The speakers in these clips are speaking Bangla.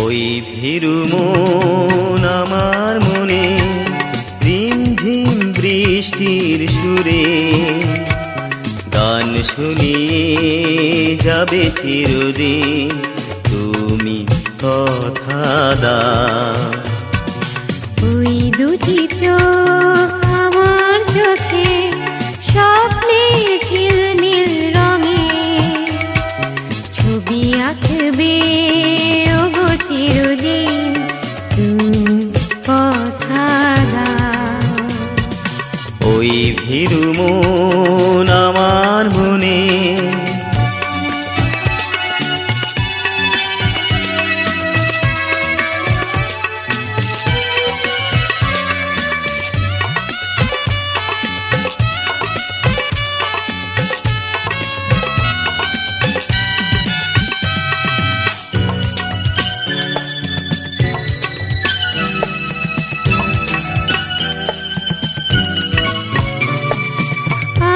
ওই ভীরু মন আমার মনে রিমঝিম বৃষ্টির সুরে গান শুনিয়ে যাবে চিরদিন তুমি কথা দাও। ওই দুটি চোখ আমার চোখে স্বপ্নে ঝিলমিল রঙে ছবি আঁকবে ওগো চিরদিন তুমি কথা দাও। ওই ভীরু মন আমার মনে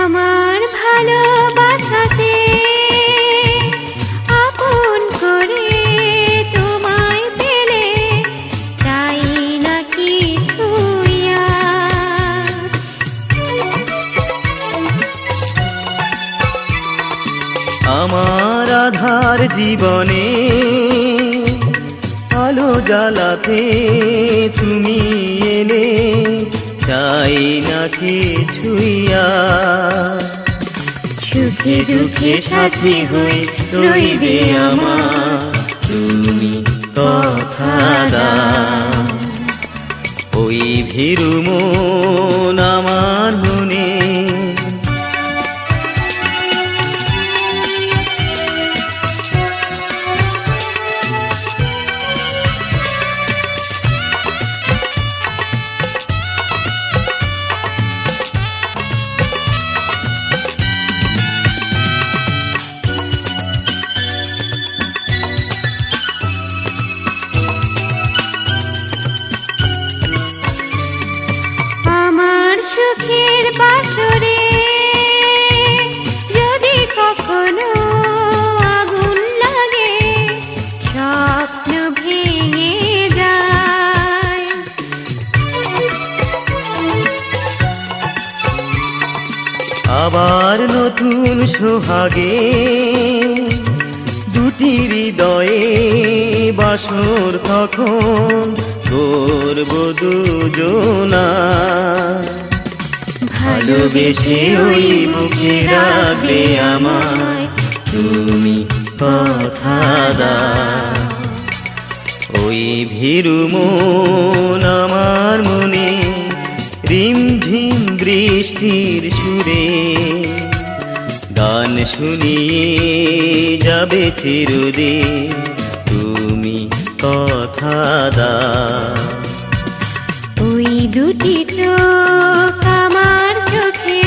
আমার ভালোবাসাতে আপন করে তোমায় পেলে চাই না কিছু আমার আধার জীবনে আলো জ্বালাতে তুমি এলে চাই না কিছুই আর। সুখে দুঃখে সাথী হয়ে রইবে আমার তুমি কথা দাও। ওই ভীরু মন আমার মনে আমার সুখের বাসরে যদি কখনো আগুন লাগে স্বপ্ন ভেঙে যায়। আবার নতুন সোহাগে দুটি হৃদয়ে বাসর তখন করব দুজনা ভালোবেসে ওই মুখে রাখবে আমায় তুমি কথা দাও। ওই ভীরু মন আমার মনে রিমঝিম বৃষ্টির সুরে গান শুনিয়ে যাবে চিরদিন তুমি কথা দাও। ওই দুটি চোখ আমার চোখে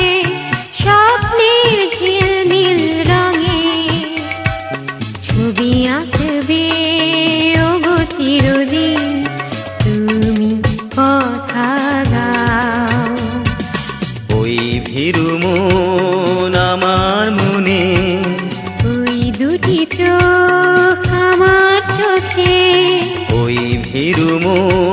স্বপ্নের ঝিলমিল রঙে ছবি আঁকবে ওগো চিরদিন তুমি কথা দাও। ওই ভীরু মন আমার মনে ওই দুটি চোখ আমার চোখে ওই ভীরু মন